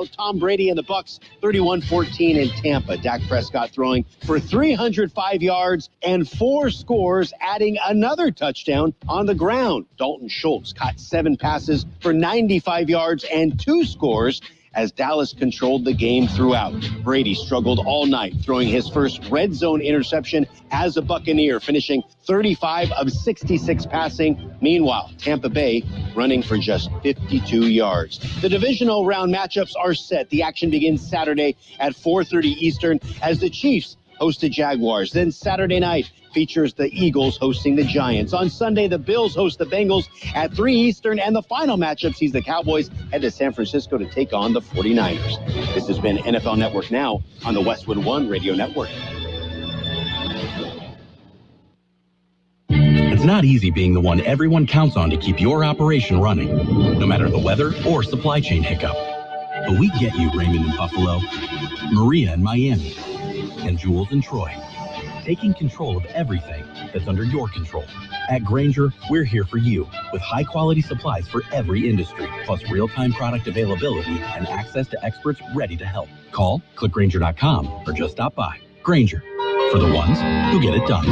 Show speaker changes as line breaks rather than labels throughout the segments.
out Tom Brady and the Bucs 31-14 in Tampa. Dak Prescott throwing for 305 yards and 4 scores, adding another touchdown on the ground. Dalton Schultz caught 7 passes for 95 yards and 2 scores as Dallas controlled the game throughout. Brady struggled all night, throwing his first red zone interception as a Buccaneer, finishing 35 of 66 passing. Meanwhile, Tampa Bay running for just 52 yards. The divisional round matchups are set. The action begins Saturday at 4:30 Eastern as the Chiefs host the Jaguars. Then Saturday night features the Eagles hosting the Giants. On Sunday, the Bills host the Bengals at 3 Eastern, and the final matchup sees the Cowboys head to San Francisco to take on the 49ers. This has been NFL Network Now on the Westwood One Radio Network.
It's not easy being the one everyone counts on to keep your operation running, no matter the weather or supply chain hiccup. But we get you, Raymond in Buffalo, Maria in Miami, and Jules in Troy, taking control of everything that's under your control. At Grainger, we're here for you with high-quality supplies for every industry, plus real-time product availability and access to experts ready to help. Call, click Grainger.com, or just stop by. Grainger, for the ones who get it done.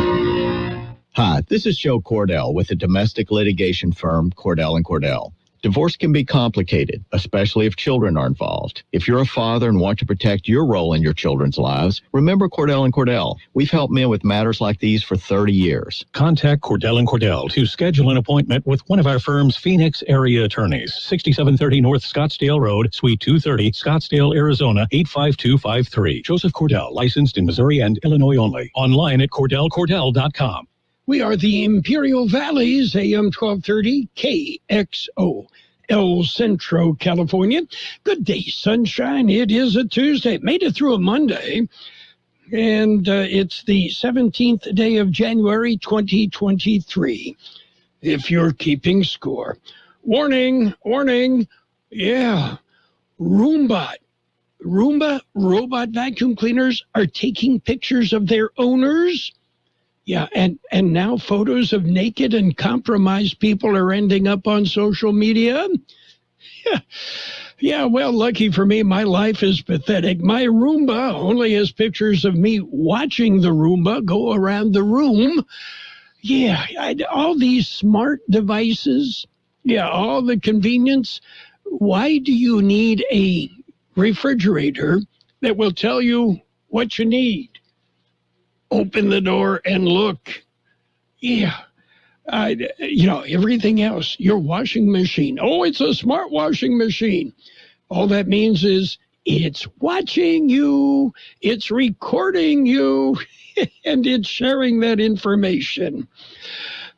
Hi, this is Joe Cordell with the domestic litigation firm Cordell & Cordell. Divorce can be complicated, especially if children are involved. If you're a father and want to protect your role in your children's lives, remember Cordell & Cordell. We've helped men with matters like these for 30 years.
Contact Cordell & Cordell to schedule an appointment with one of our firm's Phoenix area attorneys. 6730 North Scottsdale Road, Suite 230, Scottsdale, Arizona, 85253. Joseph Cordell, licensed in Missouri and Illinois only. Online at CordellCordell.com.
We are the Imperial Valley's AM 1230 KXO, El Centro, California. Good day, sunshine. It is a Tuesday. Made it through a Monday. And it's the 17th day of January, 2023, if you're keeping score. Warning, warning. Yeah, Roomba robot vacuum cleaners are taking pictures of their owners. Yeah, and now photos of naked and compromised people are ending up on social media. Yeah, well, lucky for me, my life is pathetic. My Roomba only has pictures of me watching the Roomba go around the room. Yeah, all these smart devices, all the convenience. Why do you need a refrigerator that will tell you what you need? Open the door and look. Yeah. Everything else, your washing machine. Oh, it's a smart washing machine. All that means is it's watching you, it's recording you, and it's sharing that information.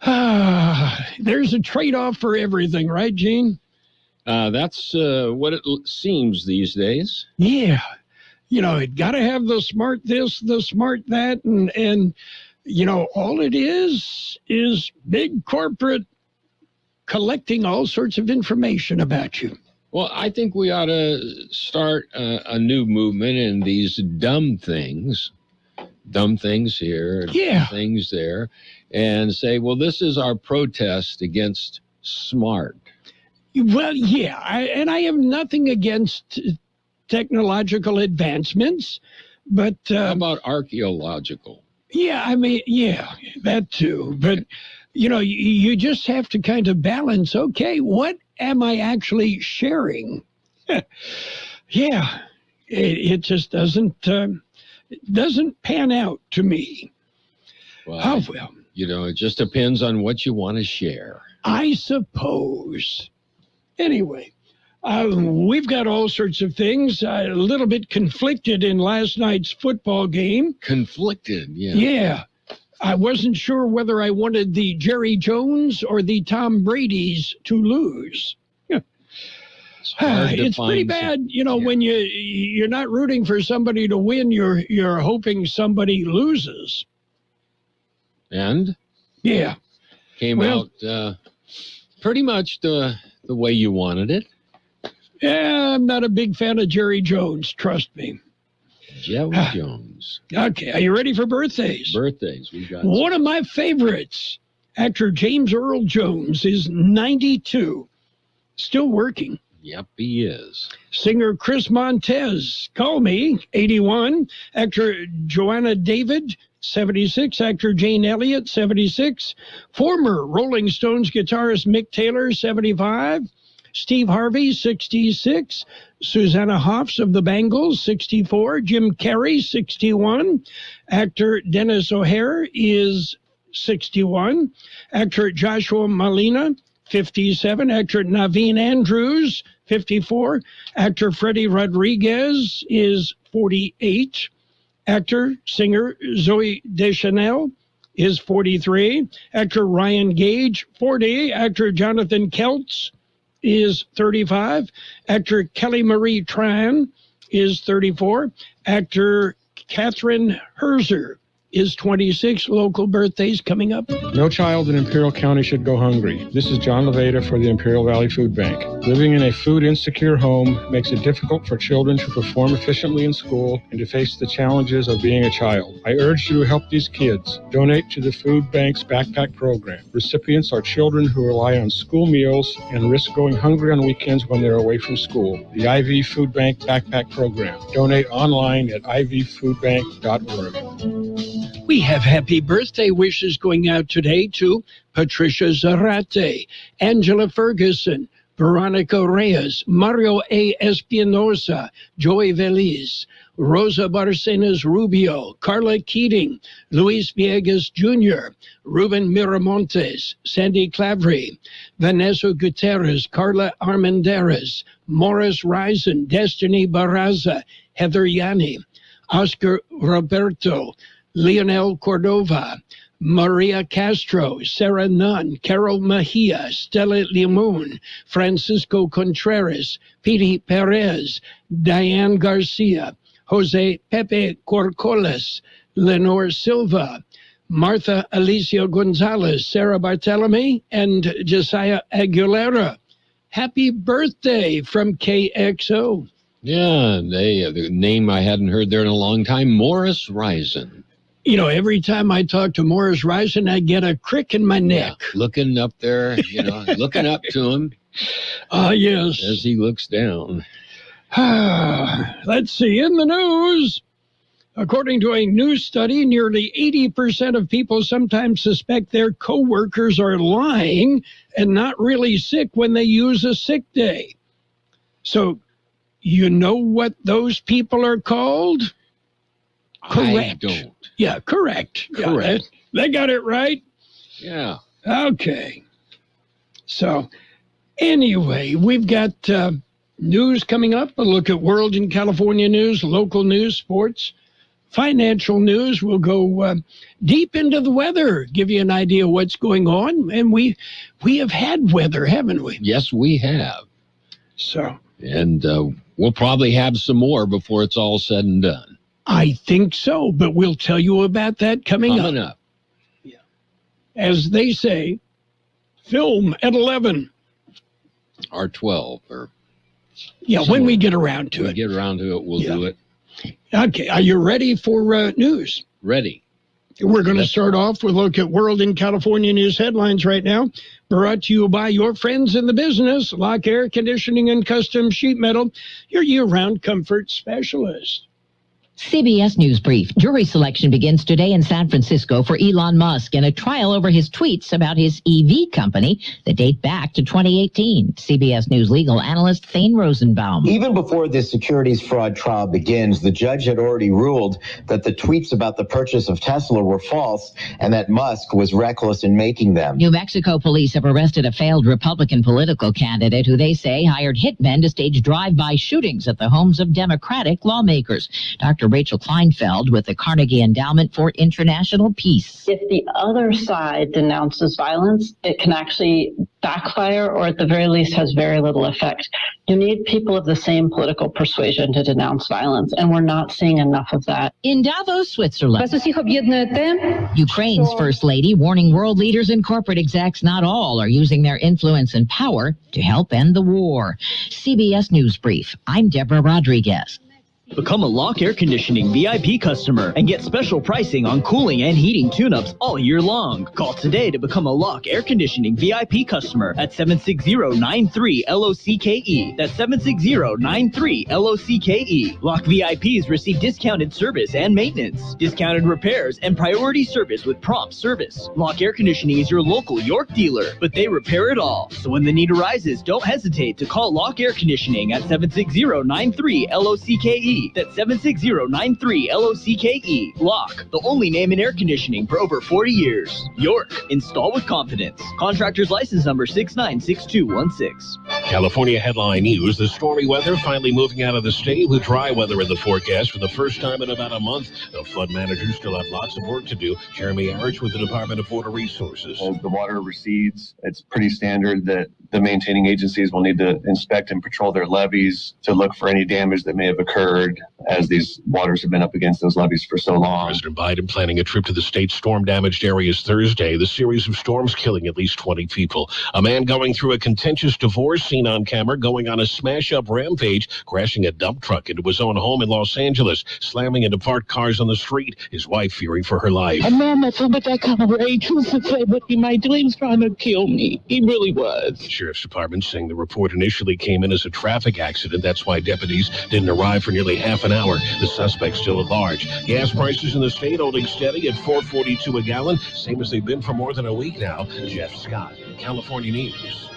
There's a trade-off for everything, right, Gene?
That's what it seems these days.
Yeah. It got to have the smart this, the smart that, and all it is big corporate collecting all sorts of information about you.
Well, I think we ought to start a new movement in these dumb things here, dumb things there, and say, well, this is our protest against smart.
Well, yeah, I have nothing against technological advancements, but
how about archaeological?
Yeah, that too. But you just have to kind of balance. Okay, what am I actually sharing? It just doesn't pan out to me.
Well, it just depends on what you want to share,
I suppose. Anyway. We've got all sorts of things. A little bit conflicted in last night's football game.
Conflicted, yeah.
Yeah. I wasn't sure whether I wanted the Jerry Jones or the Tom Brady's to lose. It's pretty bad, when you're not rooting for somebody to win, you're hoping somebody loses.
And?
Yeah.
Came out pretty much the way you wanted it.
Yeah, I'm not a big fan of Jerry Jones, trust me.
Jerry Jones.
Okay, are you ready for birthdays?
Birthdays, we got
one of my favorites, actor James Earl Jones, is 92, still working.
Yep, he is.
Singer Chris Montez, Call Me, 81. Actor Joanna David, 76. Actor Jane Elliott, 76. Former Rolling Stones guitarist Mick Taylor, 75. Steve Harvey, 66. Susanna Hoffs of the Bangles, 64. Jim Carrey, 61. Actor Dennis O'Hare is 61. Actor Joshua Malina, 57. Actor Naveen Andrews, 54. Actor Freddie Rodriguez is 48. Actor, singer Zoe Deschanel is 43. Actor Ryan Gage, 40. Actor Jonathan Keltz is 35. Actor Kelly Marie Tran is 34. Actor Catherine Herzer is 26. Local birthdays coming up.
No child in Imperial County should go hungry. This is John Levada for the Imperial Valley Food Bank. Living in a food-insecure home makes it difficult for children to perform efficiently in school and to face the challenges of being a child. I urge you to help these kids. Donate to the Food Bank's Backpack Program. Recipients are children who rely on school meals and risk going hungry on weekends when they're away from school. The IV Food Bank Backpack Program. Donate online at ivfoodbank.org.
We have happy birthday wishes going out today to Patricia Zarate, Angela Ferguson, Veronica Reyes, Mario A. Espinosa, Joey Veliz, Rosa Barcenas Rubio, Carla Keating, Luis Villegas Jr., Ruben Miramontes, Sandy Clavry, Vanessa Gutierrez, Carla Armendariz, Morris Risen, Destiny Barraza, Heather Yanni, Oscar Roberto, Leonel Cordova, Maria Castro, Sarah Nunn, Carol Mejia, Stella Limon, Francisco Contreras, Pete Perez, Diane Garcia, Jose Pepe Corcolas, Lenore Silva, Martha Alicia Gonzalez, Sarah Bartolome, and Josiah Aguilera. Happy birthday from KXO.
Yeah, the name I hadn't heard there in a long time, Morris Risen.
You know, every time I talk to Morris Risen, I get a crick in my neck.
Yeah, looking up there, looking up to him.
Yes.
As he looks down.
Let's see, in the news. According to a new study, nearly 80% of people sometimes suspect their coworkers are lying and not really sick when they use a sick day. So, you know what those people are called? Correct.
I don't.
Yeah, correct.
Correct.
Yeah, they got it right.
Yeah.
Okay. So, anyway, we've got news coming up. A look at world and California news, local news, sports, financial news. We'll go deep into the weather, give you an idea of what's going on. And we have had weather, haven't we?
Yes, we have.
So.
And we'll probably have some more before it's all said and done.
I think so, but we'll tell you about that coming up. Yeah. As they say, film at 11.
Or 12.
When we get around to it.
When we get around to it, we'll do it.
Okay, are you ready for news?
Ready.
We're going to start off with a look at world and California news headlines right now. Brought to you by your friends in the business, Lock Air Conditioning and Custom Sheet Metal, your year-round comfort specialist.
CBS News Brief. Jury selection begins today in San Francisco for Elon Musk in a trial over his tweets about his EV company that date back to 2018. CBS News legal analyst Thane Rosenbaum.
Even before the securities fraud trial begins, the judge had already ruled that the tweets about the purchase of Tesla were false and that Musk was reckless in making them.
New Mexico police have arrested a failed Republican political candidate who they say hired hitmen to stage drive-by shootings at the homes of Democratic lawmakers. Dr. Rachel Kleinfeld with the Carnegie Endowment for International Peace.
If the other side denounces violence, it can actually backfire or at the very least has very little effect. You need people of the same political persuasion to denounce violence, and we're not seeing enough of that.
In Davos, Switzerland, Ukraine's First Lady warning world leaders and corporate execs not all are using their influence and power to help end the war. CBS News Brief. I'm Deborah Rodriguez.
Become a Lock Air Conditioning VIP customer and get special pricing on cooling and heating tune-ups all year long. Call today to become a Lock Air Conditioning VIP customer at 760-93-LOCKE. That's 760-93-LOCKE. Lock VIPs receive discounted service and maintenance, discounted repairs, and priority service with prompt service. Lock Air Conditioning is your local York dealer, but they repair it all. So when the need arises, don't hesitate to call Lock Air Conditioning at 760-93-LOCKE. That's 760-93-LOCKE. Lock, the only name in air conditioning for over 40 years. York, install with confidence. Contractor's license number 696216.
California headline news: the stormy weather finally moving out of the state with dry weather in the forecast for the first time in about a month. The flood managers still have lots of work to do. Jeremy Arich with the Department of Water Resources.
As the water recedes, it's pretty standard that the maintaining agencies will need to inspect and patrol their levees to look for any damage that may have occurred as these waters have been up against those levees for so long.
President Biden planning a trip to the state's storm-damaged areas Thursday. The series of storms killing at least 20 people. A man going through a contentious divorce seen on camera going on a smash-up rampage, crashing a dump truck into his own home in Los Angeles, slamming into parked cars on the street, his wife fearing for her life.
A man that's with that kind of rage was to say what he might do. He was trying to kill me. He really was.
The Sheriff's Department saying the report initially came in as a traffic accident. That's why deputies didn't arrive for nearly half an hour. The suspect still at large. Gas prices in the state holding steady at $4.42 a gallon, same as they've been for more than a week now. Jeff Scott, California News.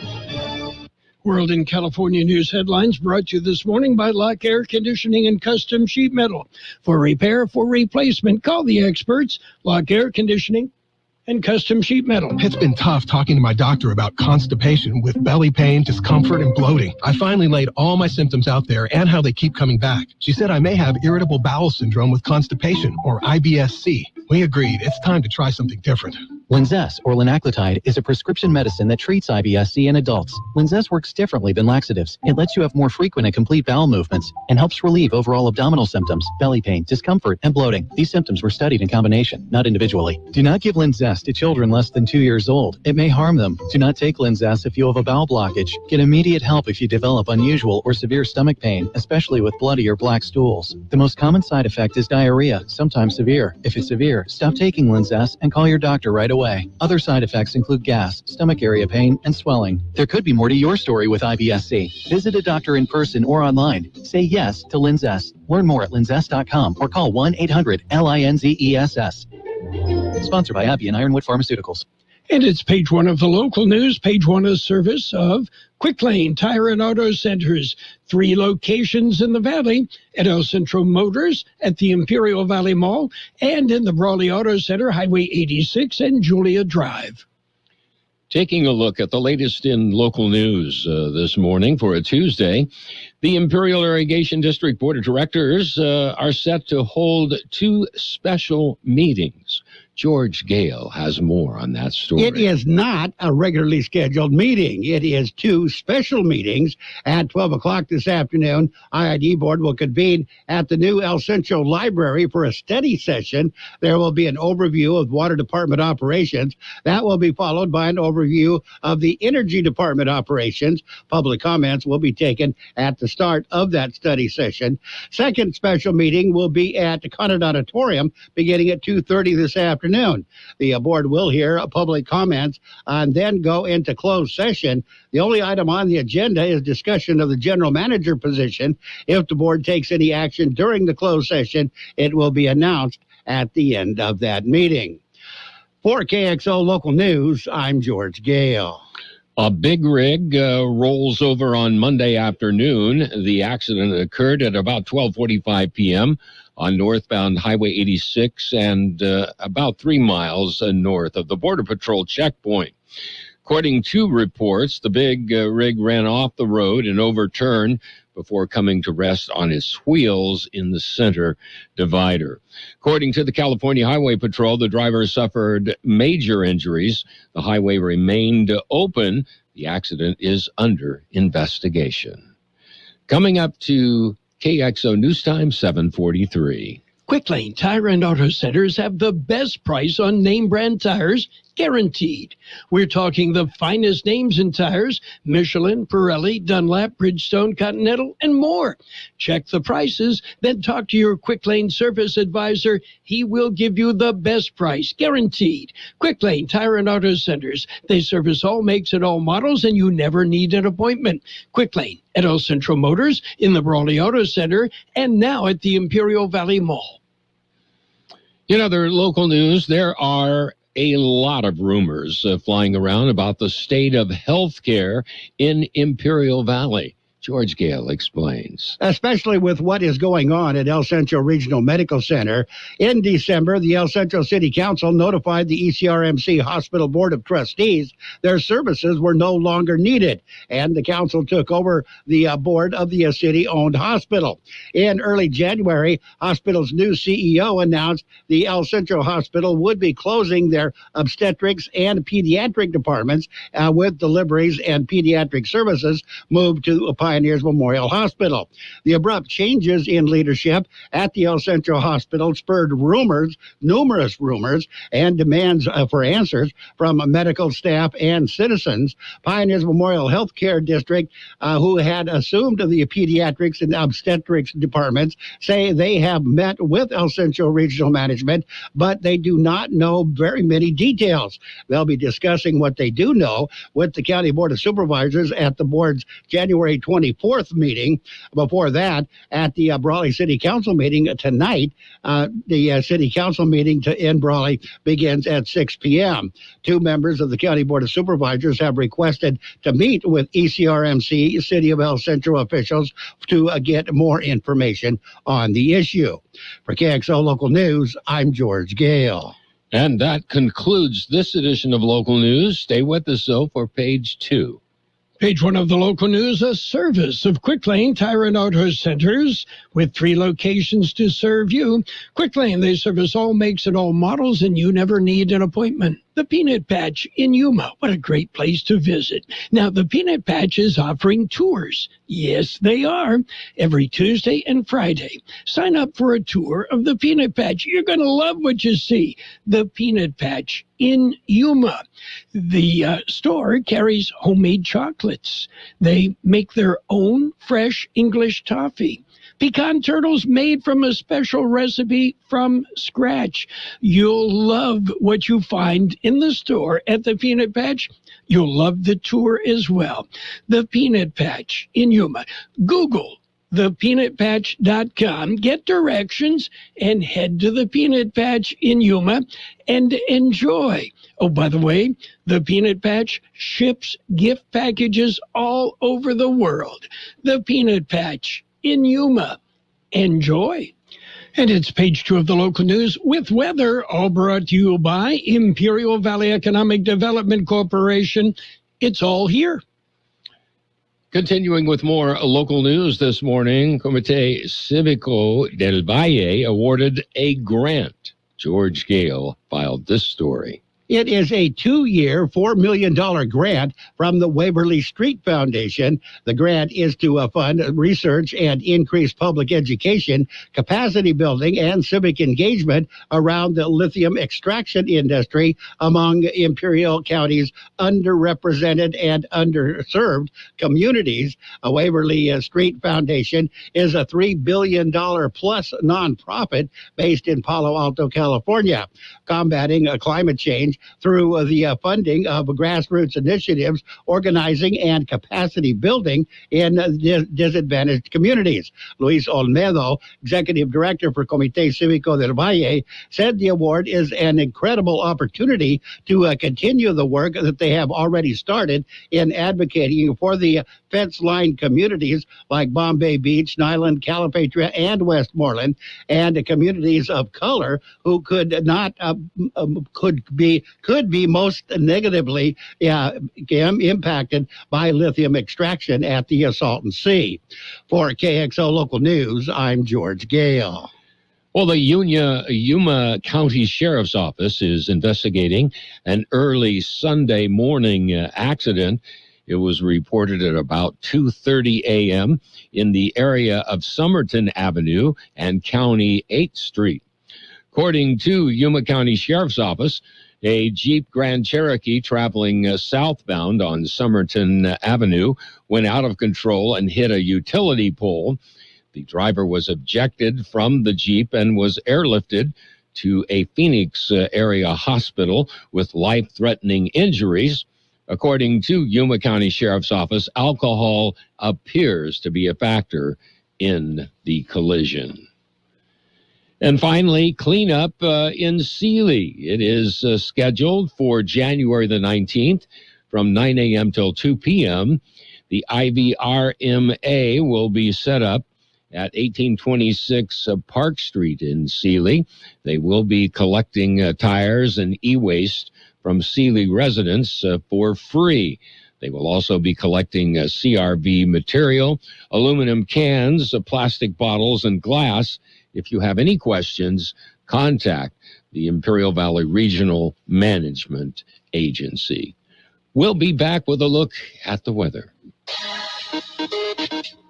World in California News headlines brought to you this morning by Lock Air Conditioning and Custom Sheet Metal. For repair, for replacement, call the experts. Lock Air Conditioning and Custom Sheet Metal.
It's been tough talking to my doctor about constipation with belly pain, discomfort, and bloating. I finally laid all my symptoms out there and how they keep coming back. She said I may have irritable bowel syndrome with constipation, or IBS-C. We agreed it's time to try something different.
Linzess, or linaclotide, is a prescription medicine that treats IBS-C in adults. Linzess works differently than laxatives. It lets you have more frequent and complete bowel movements and helps relieve overall abdominal symptoms, belly pain, discomfort, and bloating. These symptoms were studied in combination, not individually. Do not give Linzess to children less than 2 years old. It may harm them. Do not take Linzess if you have a bowel blockage. Get immediate help if you develop unusual or severe stomach pain, especially with bloody or black stools. The most common side effect is diarrhea, sometimes severe. If it's severe, stop taking Linzess and call your doctor right away. Other side effects include gas, stomach area pain, and swelling. There could be more to your story with IBS-C. Visit a doctor in person or online. Say yes to Linzess. Learn more at linzess.com or call 1-800-LINZESS. Sponsored by Abbey and Ironwood Pharmaceuticals.
And it's page one of the local news, page one of service of Quick Lane Tire and Auto Centers. 3 locations in the Valley, at El Centro Motors, at the Imperial Valley Mall, and in the Brawley Auto Center, Highway 86 and Julia Drive.
Taking a look at the latest in local news this morning for a Tuesday, the Imperial Irrigation District Board of Directors are set to hold 2 special meetings. George Gale has more on that story.
It is not a regularly scheduled meeting. It is 2 special meetings at 12 o'clock this afternoon. IID Board will convene at the new El Centro Library for a study session. There will be an overview of Water Department operations. That will be followed by an overview of the Energy Department operations. Public comments will be taken at the start of that study session. Second special meeting will be at the Conard Auditorium beginning at 2:30 this afternoon. The board will hear public comments and then go into closed session. The only item on the agenda is discussion of the general manager position. If the board takes any action during the closed session, it will be announced at the end of that meeting. For KXO Local News, I'm George Gale.
A big rig rolls over on Monday afternoon. The accident occurred at about 12:45 p.m. on northbound Highway 86 and about 3 miles north of the Border Patrol checkpoint. According to reports, the big rig ran off the road and overturned before coming to rest on its wheels in the center divider. According to the California Highway Patrol, the driver suffered major injuries. The highway remained open. The accident is under investigation. Coming up to KXO News Time 7:43.
Quick Lane Tire and Auto Centers have the best price on name brand tires guaranteed. We're talking the finest names in tires: Michelin, Pirelli, Dunlop, Bridgestone, Continental, and more. Check the prices, then talk to your Quick Lane service advisor. He will give you the best price, guaranteed. Quick Lane Tire and Auto Centers. They service all makes and all models, and you never need an appointment. Quick Lane at El Centro Motors, in the Brawley Auto Center, and now at the Imperial Valley Mall.
In other local news, there are a lot of rumors flying around about the state of health care in Imperial Valley. George Gale explains.
Especially with what is going on at El Centro Regional Medical Center. In December, the El Centro City Council notified the ECRMC Hospital Board of Trustees their services were no longer needed, and the council took over the board of the city-owned hospital. In early January, hospital's new CEO announced the El Centro Hospital would be closing their obstetrics and pediatric departments, with deliveries and pediatric services moved to Pioneers Memorial Hospital. The abrupt changes in leadership at the El Centro Hospital spurred numerous rumors, and demands for answers from medical staff and citizens. Pioneers Memorial Healthcare District, who had assumed the pediatrics and obstetrics departments, say they have met with El Centro Regional Management, but they do not know very many details. They'll be discussing what they do know with the County Board of Supervisors at the board's January 24th meeting. Before that, at the Brawley City Council meeting tonight, the City Council meeting in Brawley begins at 6 p.m. Two members of the County Board of Supervisors have requested to meet with ECRMC City of El Centro officials to get more information on the issue. For KXO Local News, I'm George Gale.
And that concludes this edition of Local News. Stay with us, though, for page 2.
Page 1 of the local news, a service of Quick Lane Tire and Auto Centers with 3 locations to serve you. Quick Lane, they service all makes and all models, and you never need an appointment. The Peanut Patch in Yuma. What a great place to visit. Now, the Peanut Patch is offering tours. Yes, they are. Every Tuesday and Friday. Sign up for a tour of the Peanut Patch. You're going to love what you see. The Peanut Patch in Yuma. The store carries homemade chocolates. They make their own fresh English toffee. Pecan turtles made from a special recipe from scratch. You'll love what you find in the store at the Peanut Patch. You'll love the tour as well. The Peanut Patch in Yuma. Google thepeanutpatch.com. Get directions and head to the Peanut Patch in Yuma and enjoy. Oh, by the way, the Peanut Patch ships gift packages all over the world. The Peanut Patch in Yuma. Enjoy. And it's page 2 of the local news with weather, all brought to you by Imperial Valley Economic Development Corporation. It's all here.
Continuing with more local news this morning, Comité Cívico del Valle awarded a grant. George Gale filed this story.
It is a 2-year, $4 million grant from the Waverly Street Foundation. The grant is to fund research and increase public education, capacity building, and civic engagement around the lithium extraction industry among Imperial County's underrepresented and underserved communities. A Waverly Street Foundation is a $3 billion plus nonprofit based in Palo Alto, California, combating climate change through the funding of grassroots initiatives, organizing, and capacity building in disadvantaged communities. Luis Olmedo, Executive Director for Comité Cívico del Valle, said the award is an incredible opportunity to continue the work that they have already started in advocating for the fence-line communities like Bombay Beach, Nyland, Calipatria, and Westmoreland, and communities of color who could be most negatively impacted by lithium extraction at the Salton Sea. For KXO Local News, I'm George Gale.
Well, the Yuma County Sheriff's Office is investigating an early Sunday morning accident. It was reported at about 2:30 a.m. in the area of Somerton Avenue and County 8th Street. According to Yuma County Sheriff's Office, A Jeep Grand Cherokee traveling southbound on Somerton Avenue went out of control and hit a utility pole. The driver was ejected from the Jeep and was airlifted to a Phoenix area hospital with life-threatening injuries. According to Yuma County Sheriff's Office, alcohol appears to be a factor in the collision. And finally, cleanup in Sealy. It is scheduled for January the 19th from 9 a.m. till 2 p.m. The IVRMA will be set up at 1826 Park Street in Sealy. They will be collecting tires and e-waste from Sealy residents for free. They will also be collecting CRV material, aluminum cans, plastic bottles, and glass. If you have any questions, contact the Imperial Valley Regional Management Agency. We'll be back with a look at the weather.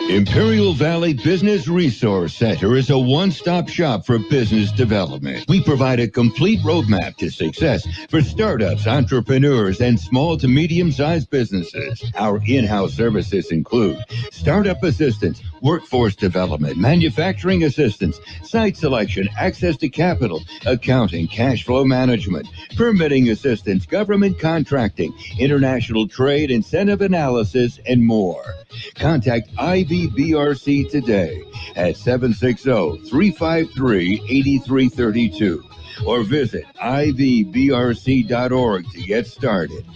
Imperial Valley Business Resource Center is a one-stop shop for business development. We provide a complete roadmap to success for startups, entrepreneurs, and small to medium-sized businesses. Our in-house services include startup assistance, workforce development, manufacturing assistance, site selection, access to capital, accounting, cash flow management, permitting assistance, government contracting, international trade, incentive analysis, and more. Contact IVBRC today at 760-353-8332 or visit ivbrc.org to get started.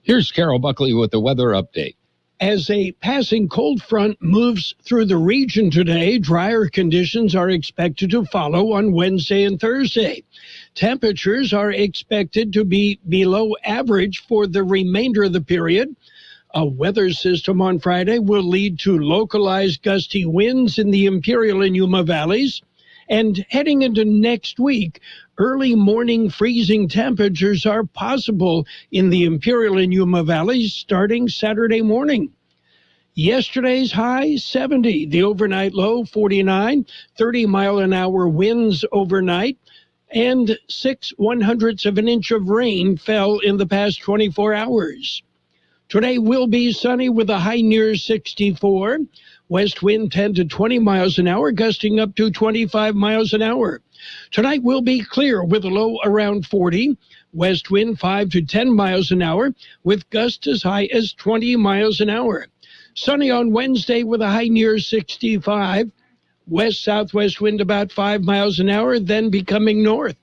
Here's Carroll Buckley with the weather update.
As a passing cold front moves through the region today, drier conditions are expected to follow on Wednesday and Thursday. Temperatures are expected to be below average for the remainder of the period. A weather system on Friday will lead to localized gusty winds in the Imperial and Yuma valleys. And heading into next week, early morning freezing temperatures are possible in the Imperial and Yuma valleys starting Saturday morning. Yesterday's high, 70. The overnight low, 49. 30-mile-an-hour winds overnight. And 6/100ths of an inch of rain fell in the past 24 hours. Today will be sunny with a high near 64. West wind 10 to 20 miles an hour, gusting up to 25 miles an hour. Tonight will be clear with a low around 40. West wind 5 to 10 miles an hour, with gusts as high as 20 miles an hour. Sunny on Wednesday with a high near 65. West-southwest wind about 5 miles an hour, then becoming north.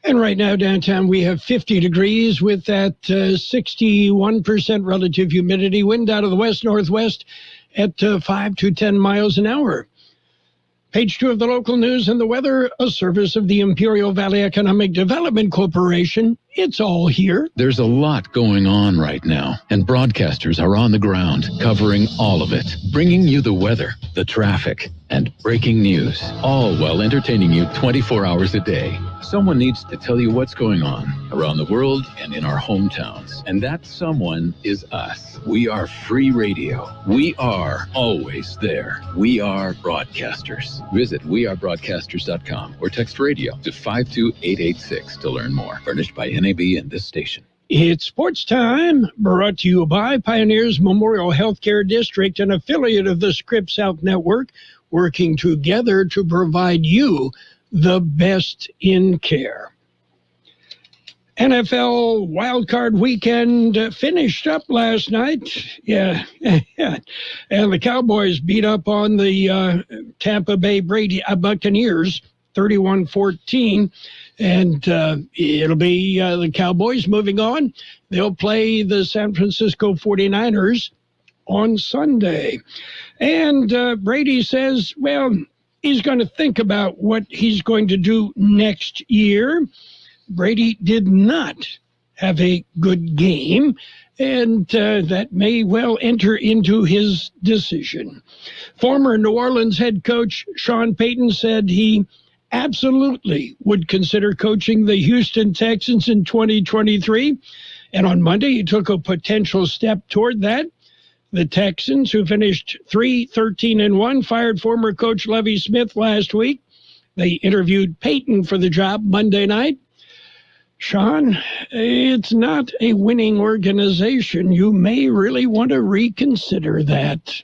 And right now downtown we have 50 degrees with that 61% relative humidity. Wind out of the west-northwest at 5 to 10 miles an hour. Page 2 of the local news and the weather, a service of the Imperial Valley Economic Development Corporation. It's all here.
There's a lot going on right now, and broadcasters are on the ground covering all of it, bringing you the weather, the traffic, and breaking news, all while entertaining you 24 hours a day. Someone needs to tell you what's going on around the world and in our hometowns, and that someone is us. We are free radio. We are always there. We are broadcasters. Visit wearebroadcasters.com or text radio to 52886 to learn more. Furnished by NAB and this station.
It's sports time, brought to you by Pioneers Memorial Healthcare District, an affiliate of the Scripps Health Network, working together to provide you the best in care. NFL wildcard weekend finished up last night. Yeah. And the Cowboys beat up on the Tampa Bay Buccaneers 31-14. And it'll be the Cowboys moving on. They'll play the San Francisco 49ers on Sunday. And Brady says, well, he's going to think about what he's going to do next year. Brady did not have a good game, and that may well enter into his decision. Former New Orleans head coach Sean Payton said he absolutely would consider coaching the Houston Texans in 2023. And on Monday, he took a potential step toward that. The Texans, who finished 3-13-1, fired former coach Lovie Smith last week. They interviewed Payton for the job Monday night. Sean, it's not a winning organization. You may really want to reconsider that.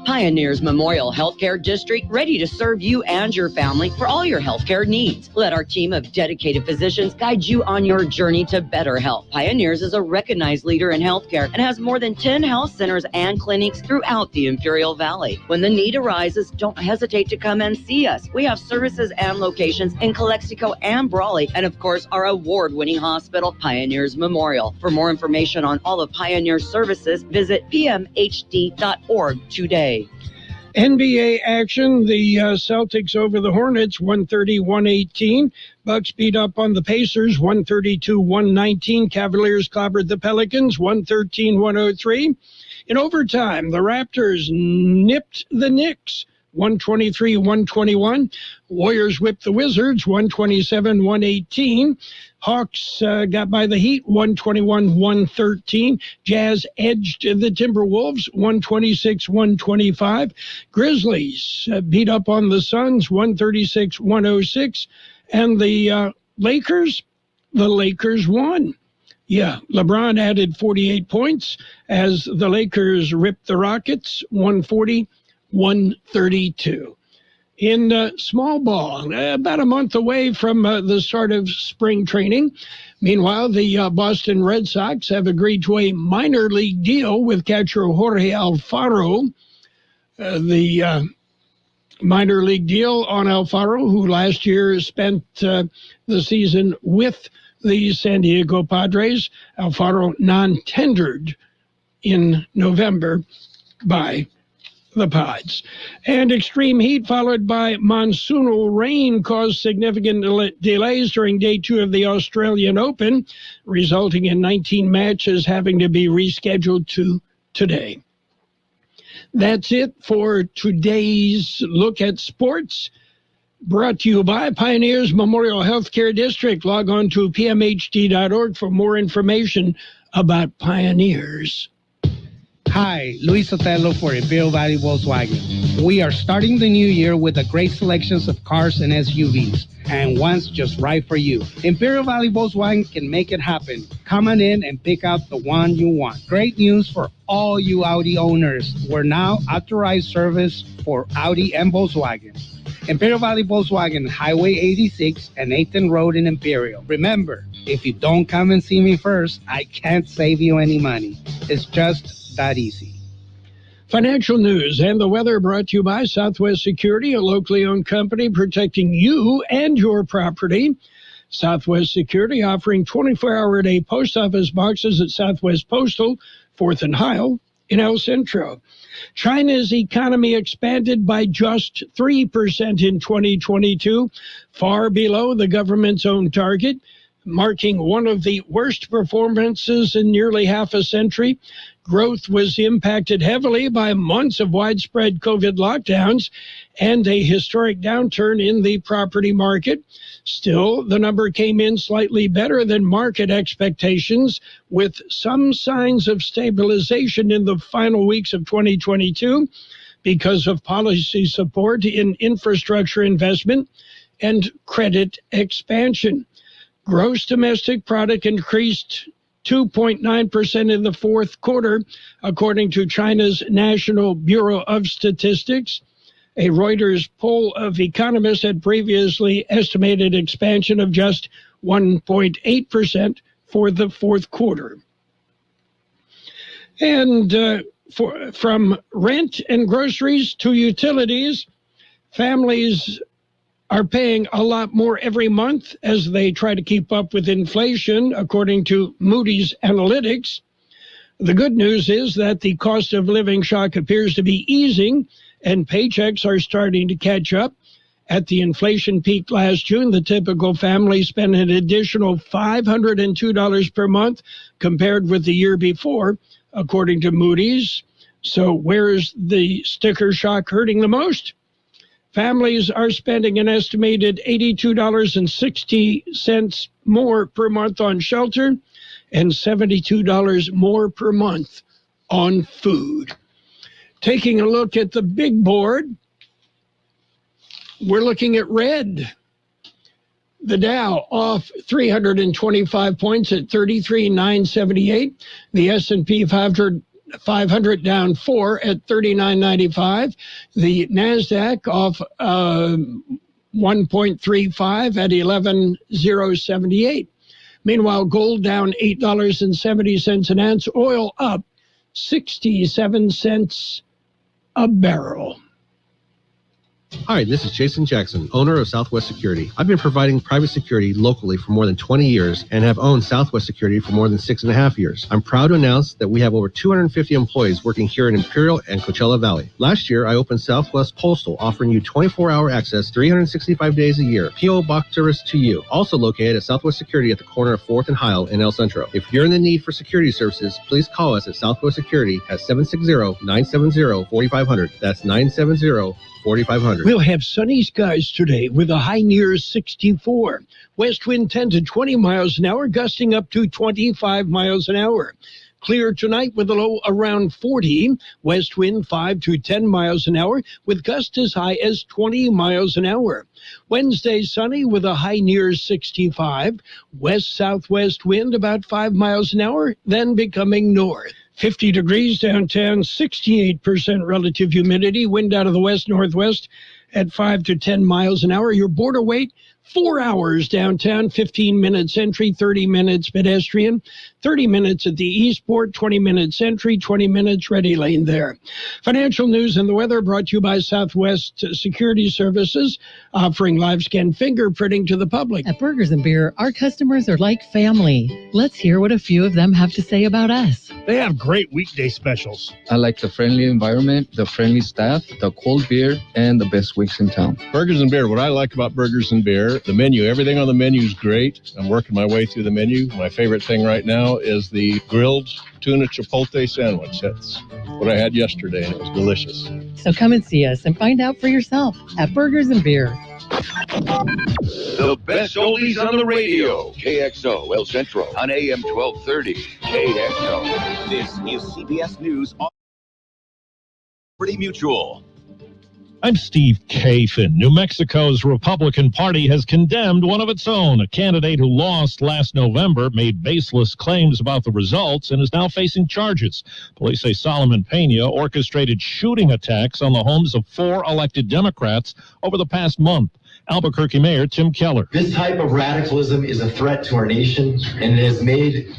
Pioneers Memorial Healthcare District, ready to serve you and your family for all your healthcare needs. Let our team of dedicated physicians guide you on your journey to better health. Pioneers is a recognized leader in healthcare and has more than 10 health centers and clinics throughout the Imperial Valley. When the need arises, don't hesitate to come and see us. We have services and locations in Calexico and Brawley, and of course, our award-winning hospital, Pioneers Memorial. For more information on all of Pioneer's services, visit pmhd.org today.
NBA action, the Celtics over the Hornets, 130-118. Bucks beat up on the Pacers, 132-119. Cavaliers clobbered the Pelicans, 113-103. In overtime, the Raptors nipped the Knicks, 123-121. Warriors whipped the Wizards, 127-118. Hawks got by the Heat, 121-113. Jazz edged the Timberwolves, 126-125. Grizzlies beat up on the Suns, 136-106. And the Lakers won. Yeah, LeBron added 48 points as the Lakers ripped the Rockets, 140-132. In small ball, about a month away from the start of spring training. Meanwhile, the Boston Red Sox have agreed to a minor league deal with catcher Jorge Alfaro. The minor league deal on Alfaro, who last year spent the season with the San Diego Padres. Alfaro non-tendered in November by the Pods. And extreme heat followed by monsoonal rain caused significant delays during day 2 of the Australian Open, resulting in 19 matches having to be rescheduled to today. That's it for today's look at sports. Brought to you by Pioneers Memorial Healthcare District. Log on to pmhd.org for more information about Pioneers.
Hi, Luis Sotelo for Imperial Valley Volkswagen. We are starting the new year with a great selections of cars and SUVs, and one's just right for you. Imperial Valley Volkswagen can make it happen. Come on in and pick out the one you want. Great news for all you Audi owners. We're now authorized service for Audi and Volkswagen. Imperial Valley Volkswagen, Highway 86 and 8th Road in Imperial. Remember, if you don't come and see me first, I can't save you any money. It's just that easy.
Financial news and the weather brought to you by Southwest Security, a locally owned company protecting you and your property. Southwest Security offering 24-hour-a-day post office boxes at Southwest Postal, 4th and Heil in El Centro. China's economy expanded by just 3% in 2022, far below the government's own target, marking one of the worst performances in nearly half a century. Growth was impacted heavily by months of widespread COVID lockdowns and a historic downturn in the property market. Still, the number came in slightly better than market expectations, with some signs of stabilization in the final weeks of 2022 because of policy support in infrastructure investment and credit expansion. Gross domestic product increased 2.9% in the fourth quarter, according to China's National Bureau of Statistics. A Reuters poll of economists had previously estimated expansion of just 1.8% for the fourth quarter. And from rent and groceries to utilities, families are paying a lot more every month as they try to keep up with inflation, according to Moody's Analytics. The good news is that the cost of living shock appears to be easing, and paychecks are starting to catch up. At the inflation peak last June, the typical family spent an additional $502 per month compared with the year before, according to Moody's. So where's the sticker shock hurting the most? Families are spending an estimated $82.60 more per month on shelter and $72 more per month on food. Taking a look at the big board, we're looking at red. The Dow off 325 points at 33,978. The S&P 500 down 4 at 39.95. The NASDAQ off 1.35 at 11,078. Meanwhile, gold down $8.70 an ounce. Oil up 67 cents a barrel.
Hi, this is Jason Jackson, owner of Southwest Security. I've been providing private security locally for more than 20 years and have owned Southwest Security for more than 6.5 years. I'm proud to announce that we have over 250 employees working here in Imperial and Coachella Valley. Last year, I opened Southwest Postal, offering you 24-hour access 365 days a year. P.O. Box service to you. Also located at Southwest Security at the corner of 4th and Heil in El Centro. If you're in the need for security services, please call us at Southwest Security at 760-970-4500. That's 970-4500.
We'll have sunny skies today with a high near 64. West wind 10 to 20 miles an hour, gusting up to 25 miles an hour. Clear tonight with a low around 40. West wind 5 to 10 miles an hour with gusts as high as 20 miles an hour. Wednesday sunny with a high near 65. West-southwest wind about 5 miles an hour, then becoming north. 50 degrees downtown, 68% relative humidity, wind out of the west-northwest at 5 to 10 miles an hour. Your border wait, 4 hours downtown, 15 minutes entry, 30 minutes pedestrian, 30 minutes at the Eastport, 20 minutes entry, 20 minutes ready lane there. Financial news and the weather brought to you by Southwest Security Services, offering live scan fingerprinting to the public.
At Burgers and Beer, our customers are like family. Let's hear what a few of them have to say about us.
They have great weekday specials.
I like the friendly environment, the friendly staff, the cold beer, and the best weeks in town.
Burgers and Beer, what I like about Burgers and Beer, the menu, everything on the menu is great. I'm working my way through the menu. My favorite thing right now is the grilled tuna chipotle sandwich. That's what I had yesterday, and it was delicious.
So come and see us and find out for yourself at Burgers and Beer.
The best oldies on the radio. KXO El Centro on AM 1230. KXO.
This is CBS News on Liberty Mutual.
I'm Steve Kafin. New Mexico's Republican Party has condemned one of its own. A candidate who lost last November made baseless claims about the results and is now facing charges. Police say Solomon Pena orchestrated shooting attacks on the homes of 4 elected Democrats over the past month. Albuquerque Mayor Tim Keller.
This type of radicalism is a threat to our nation, and it has made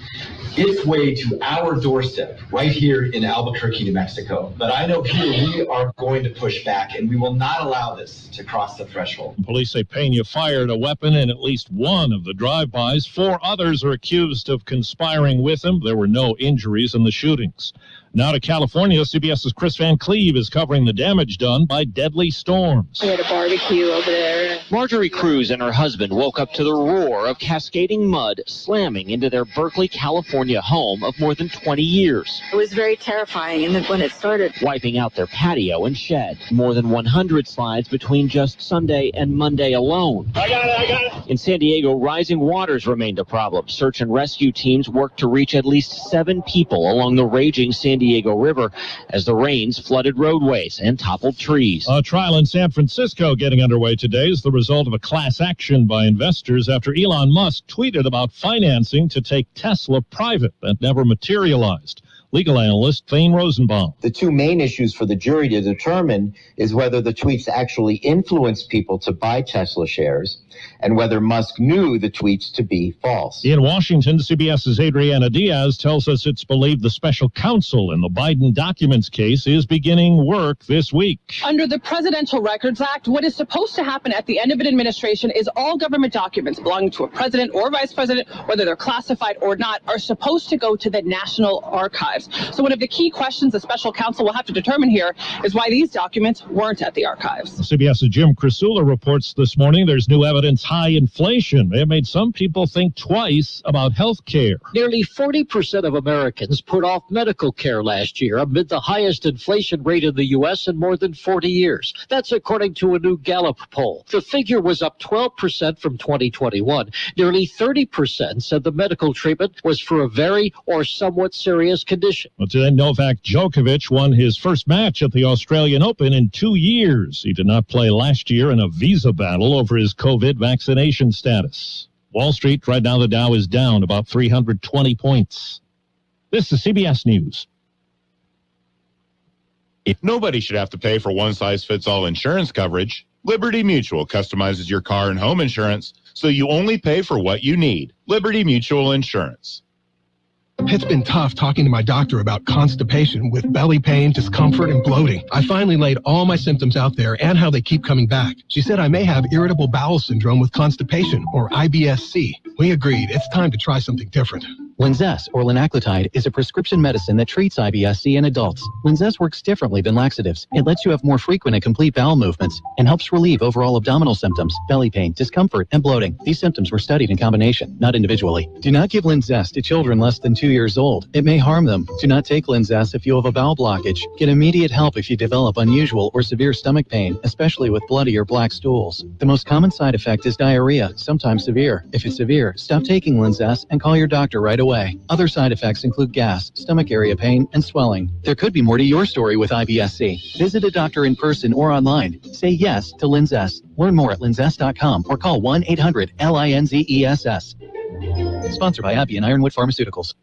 its way to our doorstep right here in Albuquerque, New Mexico. But I know here we are going to push back, and we will not allow this to cross the threshold.
Police say Pena fired a weapon in at least one of the drive-bys. 4 others are accused of conspiring with him. There were no injuries in the shootings. Now to California, CBS's Chris Van Cleve is covering the damage done by deadly storms.
We had a barbecue over there.
Marjorie Cruz and her husband woke up to the roar of cascading mud slamming into their Berkeley, California home of more than 20 years.
It was very terrifying when it started.
Wiping out their patio and shed. More than 100 slides between just Sunday and Monday alone.
I got it.
In San Diego, rising waters remained a problem. Search and rescue teams worked to reach at least 7 people along the raging San Diego River as the rains flooded roadways and toppled trees.
A trial in San Francisco getting underway today is the result of a class action by investors after Elon Musk tweeted about financing to take Tesla private. That never materialized. Legal analyst Thane Rosenbaum.
The 2 main issues for the jury to determine is whether the tweets actually influenced people to buy Tesla shares and whether Musk knew the tweets to be false.
In Washington, CBS's Adriana Diaz tells us it's believed the special counsel in the Biden documents case is beginning work this week.
Under the Presidential Records Act, what is supposed to happen at the end of an administration is all government documents belonging to a president or vice president, whether they're classified or not, are supposed to go to the National Archives. So one of the key questions the special counsel will have to determine here is why these documents weren't at the archives.
CBS's Jim Crisula reports this morning there's new evidence high inflation may have made some people think twice about health care.
Nearly 40% of Americans put off medical care last year amid the highest inflation rate in the U.S. in more than 40 years. That's according to a new Gallup poll. The figure was up 12% from 2021. Nearly 30% said the medical treatment was for a very or somewhat serious condition. condition.
Well, today, Novak Djokovic won his first match at the Australian Open in 2 years. He did not play last year in a visa battle over his COVID vaccination status. Wall Street, right now the Dow is down about 320 points. This is CBS News.
Nobody should have to pay for one-size-fits-all insurance coverage. Liberty Mutual customizes your car and home insurance, so you only pay for what you need. Liberty Mutual Insurance.
It's been tough talking to my doctor about constipation with belly pain, discomfort, and bloating. I finally laid all my symptoms out there and how they keep coming back. She said I may have irritable bowel syndrome with constipation, or IBS-C. We agreed it's time to try something different.
Linzess, or linaclotide, is a prescription medicine that treats IBS-C in adults. Linzess works differently than laxatives. It lets you have more frequent and complete bowel movements and helps relieve overall abdominal symptoms, belly pain, discomfort, and bloating. These symptoms were studied in combination, not individually. Do not give Linzess to children less than 2 years old. It may harm them. Do not take Linzess if you have a bowel blockage. Get immediate help if you develop unusual or severe stomach pain, especially with bloody or black stools. The most common side effect is diarrhea, sometimes severe. If it's severe, stop taking Linzess and call your doctor right away. Other side effects include gas, stomach area pain, and swelling. There could be more to your story with IBS-C. Visit a doctor in person or online. Say yes to Linzess. Learn more at linzess.com or call 1-800-LINZESS. Sponsored by Abbey and Ironwood Pharmaceuticals.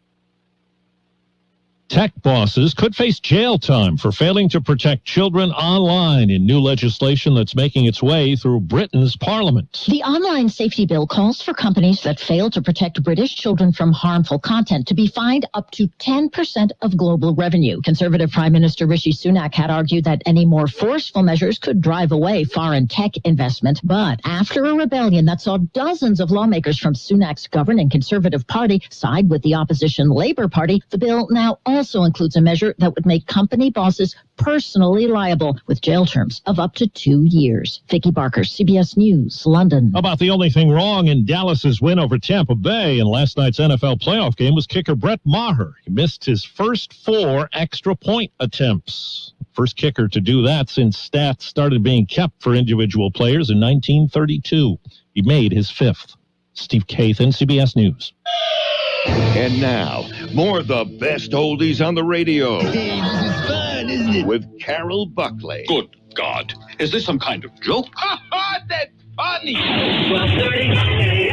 Tech bosses could face jail time for failing to protect children online in new legislation that's making its way through Britain's parliament.
The online safety bill calls for companies that fail to protect British children from harmful content to be fined up to 10% of global revenue. Conservative Prime Minister Rishi Sunak had argued that any more forceful measures could drive away foreign tech investment. But after a rebellion that saw dozens of lawmakers from Sunak's governing Conservative Party side with the opposition Labour Party, the bill now also includes a measure that would make company bosses personally liable with jail terms of up to 2 years. Vicky Barker, CBS News, London.
About the only thing wrong in Dallas's win over Tampa Bay in last night's NFL playoff game was kicker Brett Maher. He missed his first 4 extra point attempts. First kicker to do that since stats started being kept for individual players in 1932. He made his 5th. Steve Kathan, CBS News.
And now, more of the best oldies on the radio.
Hey, this is fun, isn't it?
With Carroll Buckley.
Good God. Is this some kind of joke? Ha ha, that's funny.
12:30 a.m.